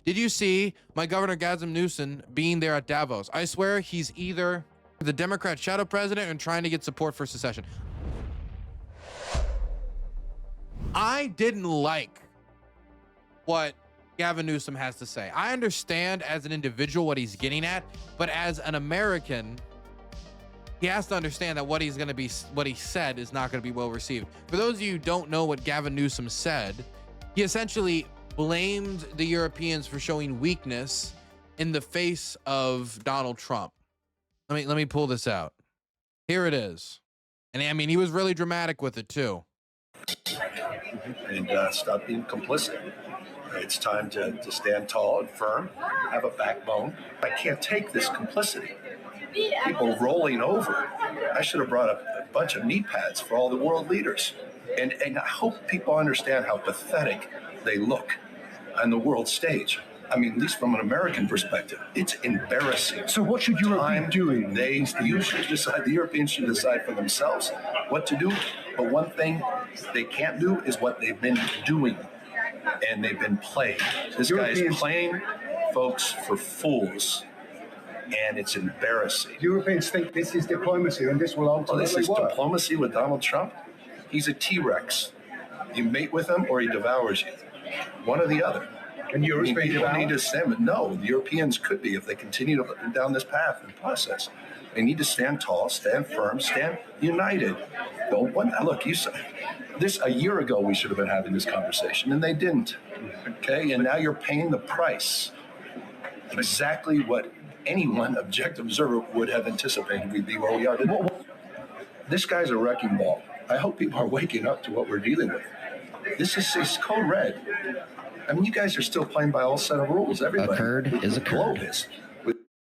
Did you see my governor Gavin Newsom being there at Davos? I swear he's either the Democrat shadow president and trying to get support for secession. I didn't like what Gavin Newsom has to say. I understand as an individual what he's getting at, but as an American, he has to understand that what he said is not going to be well received. For those of you who don't know what Gavin Newsom said, he essentially blamed the Europeans for showing weakness in the face of Donald Trump. Let me pull this out. Here it is. And I mean, he was really dramatic with it too. And stop being complicit. It's time to stand tall and firm, have a backbone. I can't take this complicity. People rolling over. I should have brought a bunch of knee pads for all the world leaders. And I hope people understand how pathetic they look on the world stage. I mean, at least from an American perspective, it's embarrassing. So what should Europe be doing? You should decide, the Europeans should decide for themselves what to do. But one thing they can't do is what they've been doing. And they've been playing. This guy is playing folks for fools. And it's embarrassing. Europeans think this is diplomacy and this will ultimately this is work. Diplomacy with Donald Trump? He's a T-Rex. You mate with him or he devours you. One or the other. And Europe's being devoured? Need to stand, no, the Europeans could be if they continue down this path and process. They need to stand tall, stand firm, stand united. Look, you said this a year ago we should have been having this conversation, and they didn't. Okay, and now you're paying the price. Exactly what anyone objective observer would have anticipated we'd be where we are today. This guy's a wrecking ball. I hope people are waking up to what we're dealing with. This is code red. I mean, you guys are still playing by all set of rules. Everybody. A curd is a curd.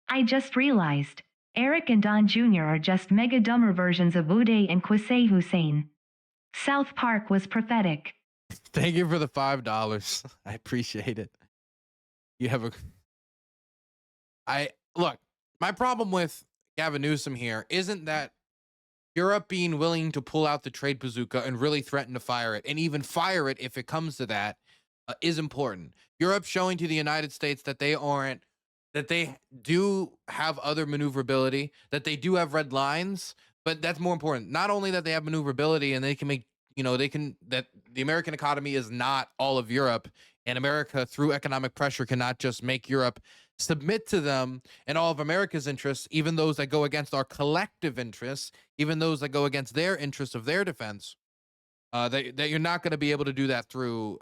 I just realized Eric and Don Jr. are just mega dumber versions of Uday and Qusay Hussein. South Park was prophetic. Thank you for the $5. I appreciate it. You have look, my problem with Gavin Newsom here isn't that Europe being willing to pull out the trade bazooka and really threaten to fire it, and even fire it if it comes to that, is important. Europe showing to the United States that they do have other maneuverability, that they do have red lines, but that's more important. Not only that they have maneuverability and they can make, that the American economy is not all of Europe, and America through economic pressure cannot just make Europe submit to them and all of America's interests, even those that go against our collective interests, even those that go against their interests of their defense, that you're not going to be able to do that through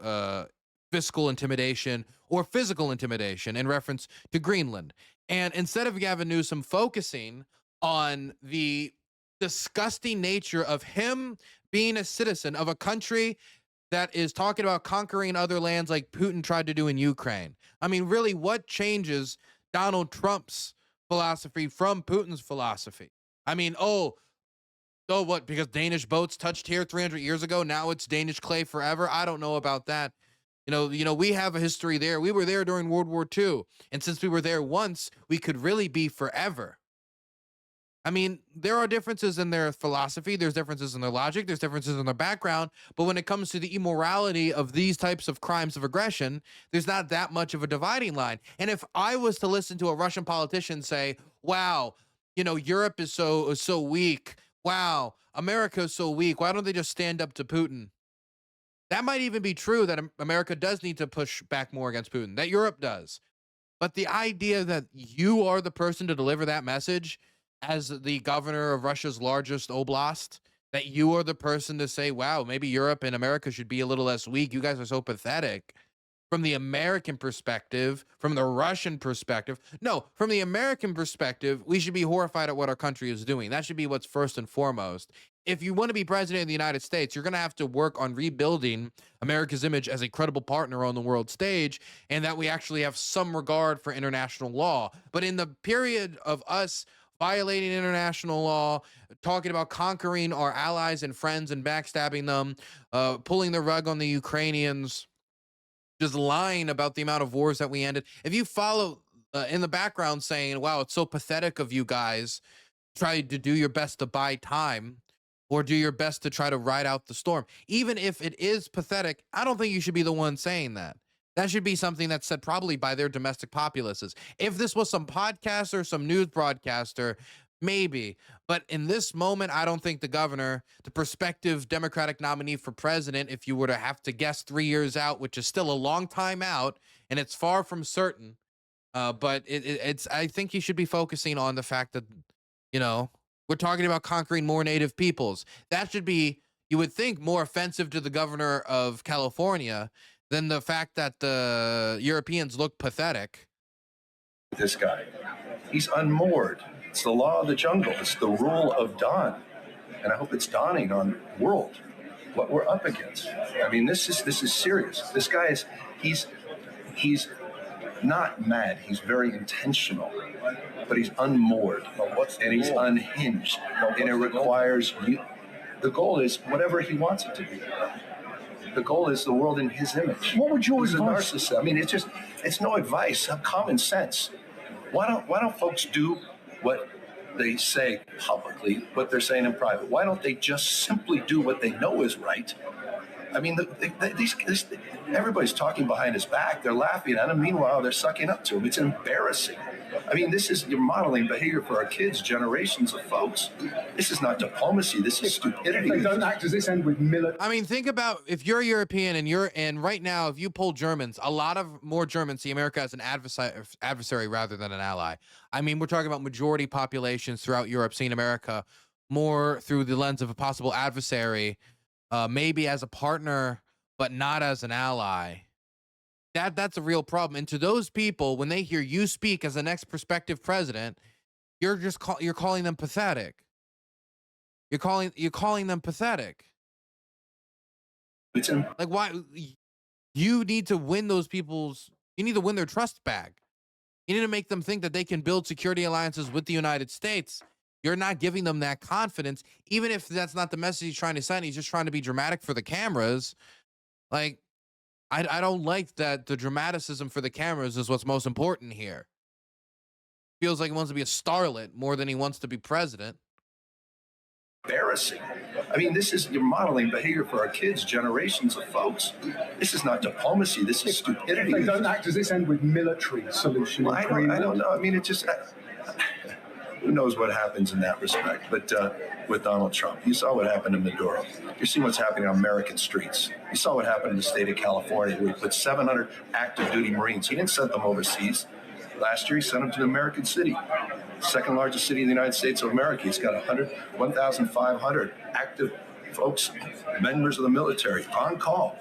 fiscal intimidation or physical intimidation in reference to Greenland. And instead of Gavin Newsom focusing on the disgusting nature of him being a citizen of a country that is talking about conquering other lands like Putin tried to do in Ukraine. I mean, really, what changes Donald Trump's philosophy from Putin's philosophy? I mean, what? Because Danish boats touched here 300 years ago, now it's Danish clay forever? I don't know about that. We have a history there. We were there during World War II. And since we were there once, we could really be forever. I mean, there are differences in their philosophy. There's differences in their logic. There's differences in their background. But when it comes to the immorality of these types of crimes of aggression, there's not that much of a dividing line. And if I was to listen to a Russian politician say, wow, Europe is so weak. Wow, America is so weak. Why don't they just stand up to Putin? That might even be true, that America does need to push back more against Putin, that Europe does. But the idea that you are the person to deliver that message as the governor of Russia's largest oblast, that you are the person to say, wow, maybe Europe and America should be a little less weak. You guys are so pathetic. From the American perspective, from the Russian perspective, no, from the American perspective, we should be horrified at what our country is doing. That should be what's first and foremost. If you want to be president of the United States, you're going to have to work on rebuilding America's image as a credible partner on the world stage, and that we actually have some regard for international law. But in the period of us violating international law, talking about conquering our allies and friends and backstabbing them, pulling the rug on the Ukrainians, just lying about the amount of wars that we ended. If you follow in the background saying, wow, it's so pathetic of you guys, try to do your best to buy time or do your best to try to ride out the storm. Even if it is pathetic, I don't think you should be the one saying that. That should be something that's said probably by their domestic populaces. If this was some podcaster, some news broadcaster, maybe. But in this moment, I don't think the governor, the prospective Democratic nominee for president, if you were to have to guess 3 years out, which is still a long time out, and it's far from certain, but it's, I think he should be focusing on the fact that, you know, we're talking about conquering more native peoples. That should be, you would think, more offensive to the governor of California than the fact that the Europeans look pathetic. This guy, he's unmoored. It's the law of the jungle. It's the rule of dawn. And I hope it's dawning on the world what we're up against. I mean, this is serious. This guy is, he's not mad. He's very intentional, but he's unmoored and he's unhinged. And it requires you. The goal is whatever he wants it to be. The goal is the world in his image. What would your He's a advice? narcissist. I mean, it's no advice. Common sense. Why don't folks do what they say publicly, what they're saying in private? Why don't they just simply do what they know is right? I mean, everybody's talking behind his back. They're laughing at him. Meanwhile, they're sucking up to him. It's embarrassing. I mean, you're modeling behavior for our kids, generations of folks. This is not diplomacy. This is stupidity. If they don't act, does this end with military? I mean, think about if you're European and right now, if you poll Germans, a lot of more Germans see America as an adversary rather than an ally. I mean, we're talking about majority populations throughout Europe seeing America more through the lens of a possible adversary, maybe as a partner, but not as an ally. That's a real problem. And to those people, when they hear you speak as the next prospective president, you're calling them pathetic. You're calling them pathetic. Like, why? You need to win those people's. You need to win their trust back. You need to make them think that they can build security alliances with the United States. You're not giving them that confidence, even if that's not the message he's trying to send. He's just trying to be dramatic for the cameras. Like, I don't like that the dramaticism for the cameras is what's most important here. Feels like he wants to be a starlet more than he wants to be president. Embarrassing. I mean, you're modeling behavior for our kids, generations of folks. This is not diplomacy. This is stupidity. If they don't act, does this end with military solution? Well, I don't know. I mean, it just. Who knows what happens in that respect? But with Donald Trump, you saw what happened in Maduro. You're seeing what's happening on American streets. You saw what happened in the state of California, where he put 700 active duty Marines. He didn't send them overseas. Last year, he sent them to the American city, second largest city in the United States of America. He's got 1,500 active folks, members of the military, on call.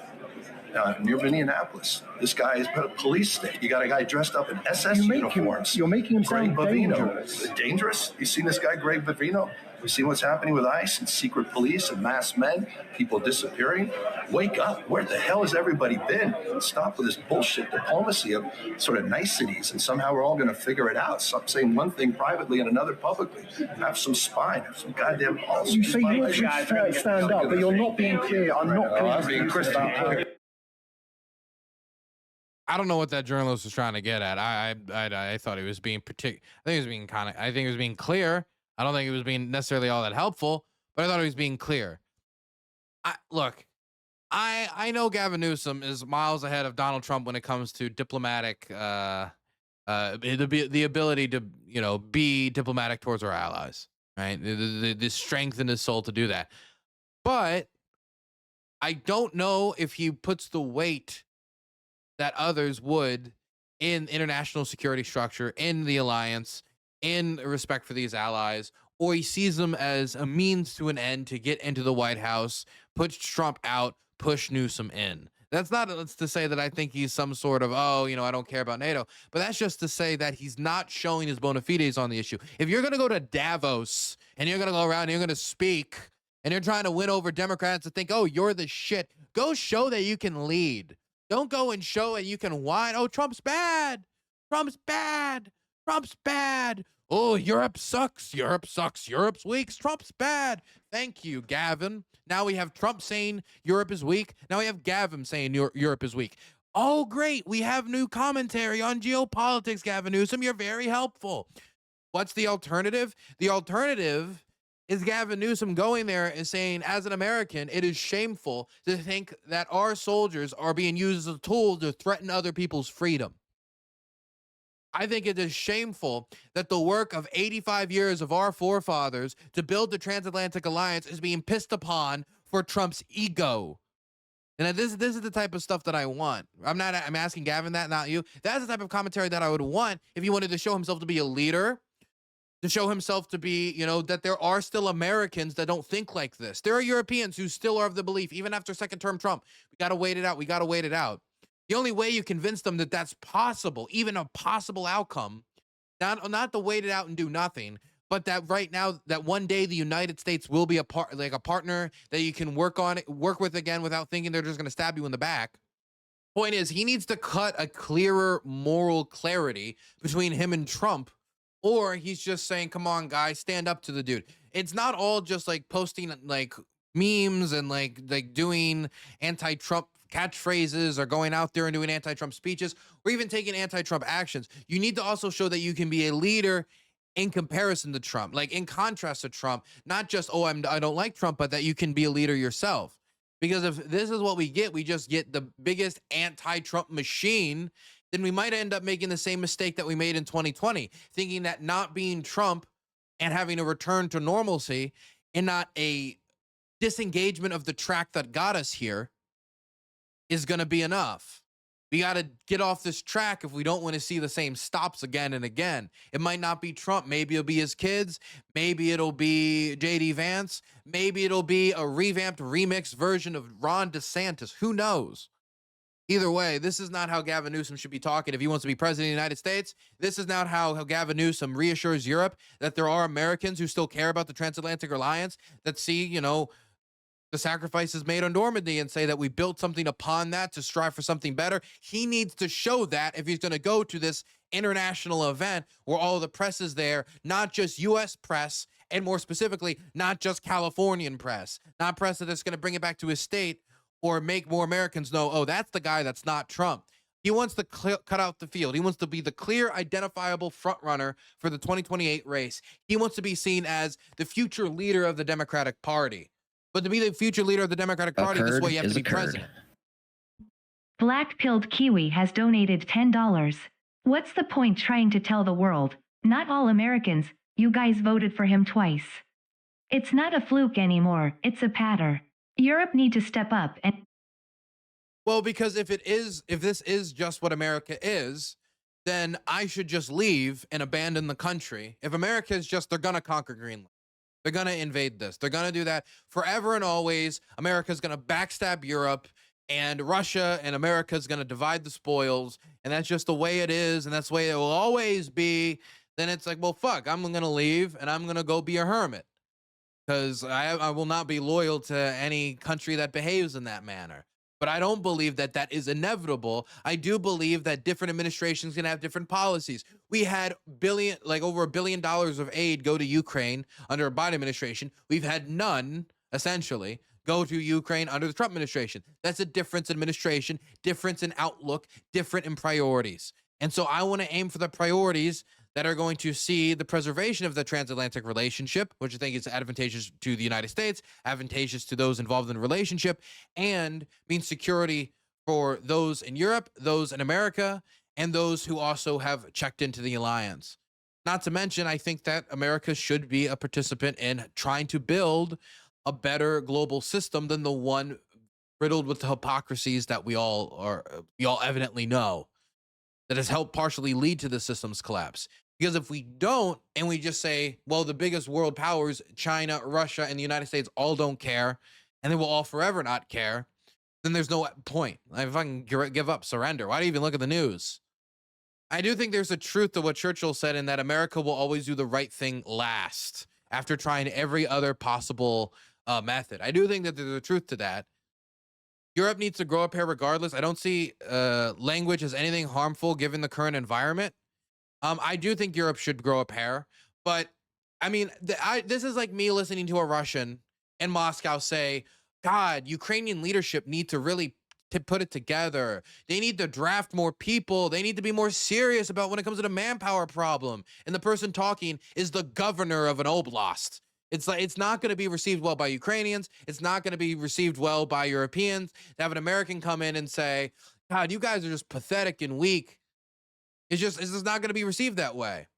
Near Minneapolis. This guy has put a police state. You got a guy dressed up in SS uniforms. You're making him sound dangerous. Dangerous? You seen this guy, Greg Bavino? You seen what's happening with ICE and secret police and masked men, people disappearing? Wake up. Where the hell has everybody been? Stop with this bullshit diplomacy of sort of niceties, and somehow we're all going to figure it out. Stop saying one thing privately and another publicly. Have some spine. Have some goddamn balls. You say you should stand up, but you're not being clear. I'm not being clear about how. I don't know what that journalist was trying to get at. I thought he was being I think he was being I think he was being clear. I don't think he was being necessarily all that helpful, but I thought he was being clear. Look, I know Gavin Newsom is miles ahead of Donald Trump when it comes to diplomatic, the ability to, be diplomatic towards our allies, right? The strength in his soul to do that. But I don't know if he puts the weight that others would in international security structure, in the alliance, in respect for these allies, or he sees them as a means to an end to get into the White House, push Trump out, push Newsom in. That's not to say that I think he's some sort of, I don't care about NATO, but that's just to say that he's not showing his bona fides on the issue. If you're going to go to Davos and you're going to go around and you're going to speak and you're trying to win over Democrats to think, you're the shit, go show that you can lead. Don't go and show that you can whine. Oh, Trump's bad. Trump's bad. Trump's bad. Oh, Europe sucks. Europe sucks. Europe's weak. Trump's bad. Thank you, Gavin. Now we have Trump saying Europe is weak. Now we have Gavin saying Europe is weak. Oh, great. We have new commentary on geopolitics, Gavin Newsom. You're very helpful. What's the alternative? The alternative is Gavin Newsom going there and saying, as an American, it is shameful to think that our soldiers are being used as a tool to threaten other people's freedom. I think it is shameful that the work of 85 years of our forefathers to build the transatlantic alliance is being pissed upon for Trump's ego. And this is the type of stuff that I want. I'm asking Gavin that, not you. That's the type of commentary that I would want if he wanted to show himself to be a leader, to show himself to be, that there are still Americans that don't think like this. There are Europeans who still are of the belief, even after second term Trump, we got to wait it out. We got to wait it out. The only way you convince them that that's possible, even a possible outcome, not to wait it out and do nothing, but that right now, that one day the United States will be a partner that you can work with again without thinking they're just going to stab you in the back. Point is, he needs to cut a clearer moral clarity between him and Trump, or he's just saying, come on, guys, stand up to the dude. It's not all just like posting like memes and like doing anti-Trump catchphrases or going out there and doing anti-Trump speeches or even taking anti-Trump actions. You need to also show that you can be a leader in comparison to Trump, like in contrast to Trump, not just, I don't like Trump, but that you can be a leader yourself. Because if this is what we just get the biggest anti-Trump machine, then we might end up making the same mistake that we made in 2020, thinking that not being Trump and having a return to normalcy and not a disengagement of the track that got us here is going to be enough. We got to get off this track if we don't want to see the same stops again and again. It might not be Trump. Maybe it'll be his kids. Maybe it'll be J.D. Vance. Maybe it'll be a revamped, remixed version of Ron DeSantis. Who knows? Either way, this is not how Gavin Newsom should be talking if he wants to be president of the United States. This is not how Gavin Newsom reassures Europe that there are Americans who still care about the transatlantic alliance, that see, the sacrifices made on Normandy and say that we built something upon that to strive for something better. He needs to show that if he's going to go to this international event where all the press is there, not just U.S. press, and more specifically, not just Californian press, not press that's going to bring it back to his state or make more Americans know, oh, that's the guy that's not Trump. He wants to cut out the field. He wants to be the clear, identifiable front runner for the 2028 race. He wants to be seen as the future leader of the Democratic Party. But to be the future leader of the Democratic Party, this is why you have to be president. Black-pilled Kiwi has donated $10. What's the point trying to tell the world? Not all Americans, you guys voted for him twice. It's not a fluke anymore, it's a pattern. Europe need to step up and... Well, because if this is just what America is, then I should just leave and abandon the country. If America is just, they're going to conquer Greenland. They're going to invade this. They're going to do that forever and always. America's going to backstab Europe, and Russia and America is going to divide the spoils, and that's just the way it is, and that's the way it will always be. Then it's like, well, fuck, I'm going to leave, and I'm going to go be a hermit because I will not be loyal to any country that behaves in that manner. But I don't believe that that is inevitable. I do believe that different administrations can have different policies. We had over $1 billion of aid go to Ukraine under a Biden administration. We've had none, essentially, go to Ukraine under the Trump administration. That's a difference in administration, difference in outlook, different in priorities. And so I want to aim for the priorities that are going to see the preservation of the transatlantic relationship, which I think is advantageous to the United States, advantageous to those involved in the relationship, and means security for those in Europe, those in America, and those who also have checked into the alliance. Not to mention, I think that America should be a participant in trying to build a better global system than the one riddled with the hypocrisies that we all evidently know, that has helped partially lead to the system's collapse. Because if we don't, and we just say, well, the biggest world powers, China, Russia, and the United States all don't care, and they will all forever not care, then there's no point. If I can give up, surrender. Why do you even look at the news? I do think there's a truth to what Churchill said in that America will always do the right thing last after trying every other possible method. I do think that there's a truth to that. Europe needs to grow up here regardless. I don't see language as anything harmful given the current environment. I do think Europe should grow up here, but I mean, this is like me listening to a Russian in Moscow say, God, Ukrainian leadership need to really put it together. They need to draft more people. They need to be more serious about when it comes to the manpower problem. And the person talking is the governor of an oblast. It's like it's not going to be received well by Ukrainians. It's not going to be received well by Europeans. To have an American come in and say, "God, you guys are just pathetic and weak." It's just not going to be received that way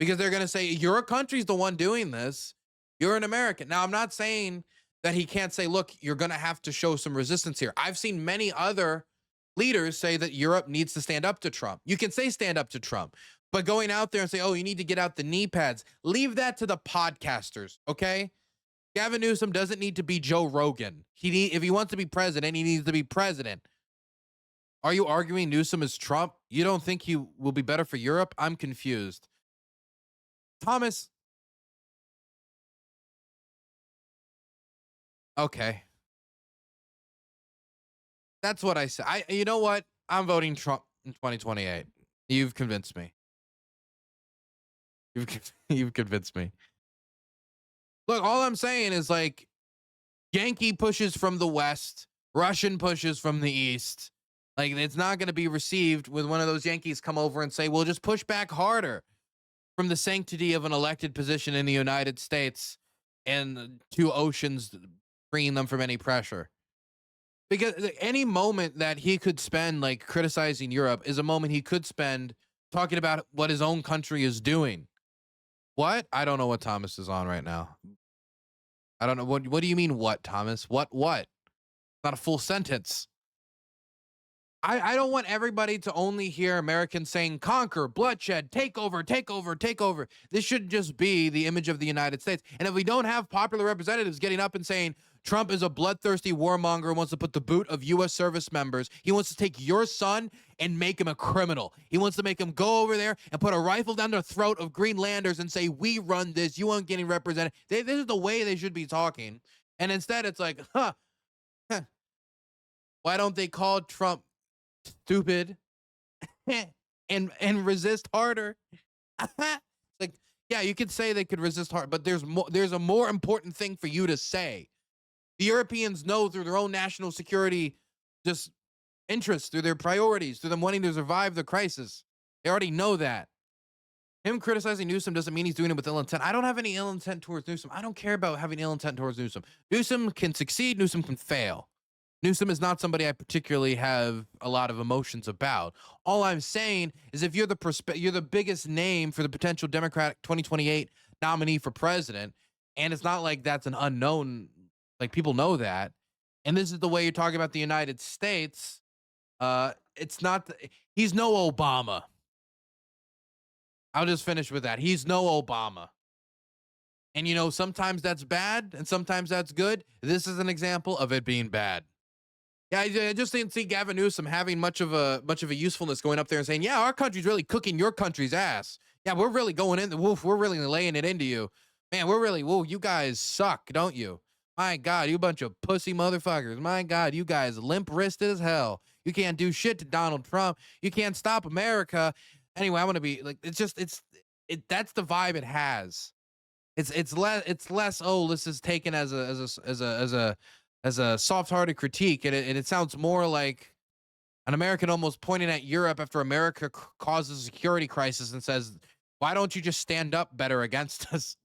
because they're going to say your country's the one doing this. You're an American. Now, I'm not saying that he can't say, "Look, you're going to have to show some resistance here." I've seen many other leaders say that Europe needs to stand up to Trump. You can say stand up to Trump. But going out there and say, oh, you need to get out the knee pads, leave that to the podcasters, okay? Gavin Newsom doesn't need to be Joe Rogan. If he wants to be president, he needs to be president. Are you arguing Newsom is Trump? You don't think he will be better for Europe? I'm confused. Thomas. Okay. That's what I said. You know what? I'm voting Trump in 2028. You've convinced me. You've convinced me. Look, all I'm saying is like Yankee pushes from the West, Russian pushes from the East. Like it's not going to be received with one of those Yankees come over and say, well, just push back harder from the sanctity of an elected position in the United States and two oceans freeing them from any pressure. Because any moment that he could spend like criticizing Europe is a moment he could spend talking about what his own country is doing. What? I don't know what Thomas is on right now. I don't know. What do you mean what, Thomas? What? Not a full sentence. I don't want everybody to only hear Americans saying conquer, bloodshed, take over, take over, take over. This should just be the image of the United States. And if we don't have popular representatives getting up and saying Trump is a bloodthirsty warmonger and wants to put the boot of U.S. service members, he wants to take your son and make him a criminal. He wants to make him go over there and put a rifle down the throat of Greenlanders and say, we run this, you aren't getting represented. This is the way they should be talking. And instead it's like, why don't they call Trump stupid and resist harder? Like, yeah, you could say they could resist hard, but there's a more important thing for you to say. The Europeans know through their own national security just interests, through their priorities, through them wanting to survive the crisis. They already know that. Him criticizing Newsom doesn't mean he's doing it with ill intent. I don't have any ill intent towards Newsom. I don't care about having ill intent towards Newsom. Newsom can succeed. Newsom can fail. Newsom is not somebody I particularly have a lot of emotions about. All I'm saying is if you're the biggest name for the potential Democratic 2028 nominee for president, and it's not like that's an unknown, like people know that, and this is the way you're talking about the United States, it's not, he's no Obama. I'll just finish with that. He's no Obama. And, you know, sometimes that's bad and sometimes that's good. This is an example of it being bad. Yeah, I just didn't see Gavin Newsom having much of a usefulness going up there and saying, yeah, our country's really cooking your country's ass. Yeah, we're really going in the wolf. We're really laying it into you. Man, you guys suck, don't you? My God, you bunch of pussy motherfuckers. My God, you guys limp-wristed as hell. You can't do shit to Donald Trump. You can't stop America. Anyway, I want to be like, that's the vibe it has. It's less, oh, this is taken as a soft-hearted critique, and it sounds more like an American almost pointing at Europe after America causes a security crisis and says, why don't you just stand up better against us?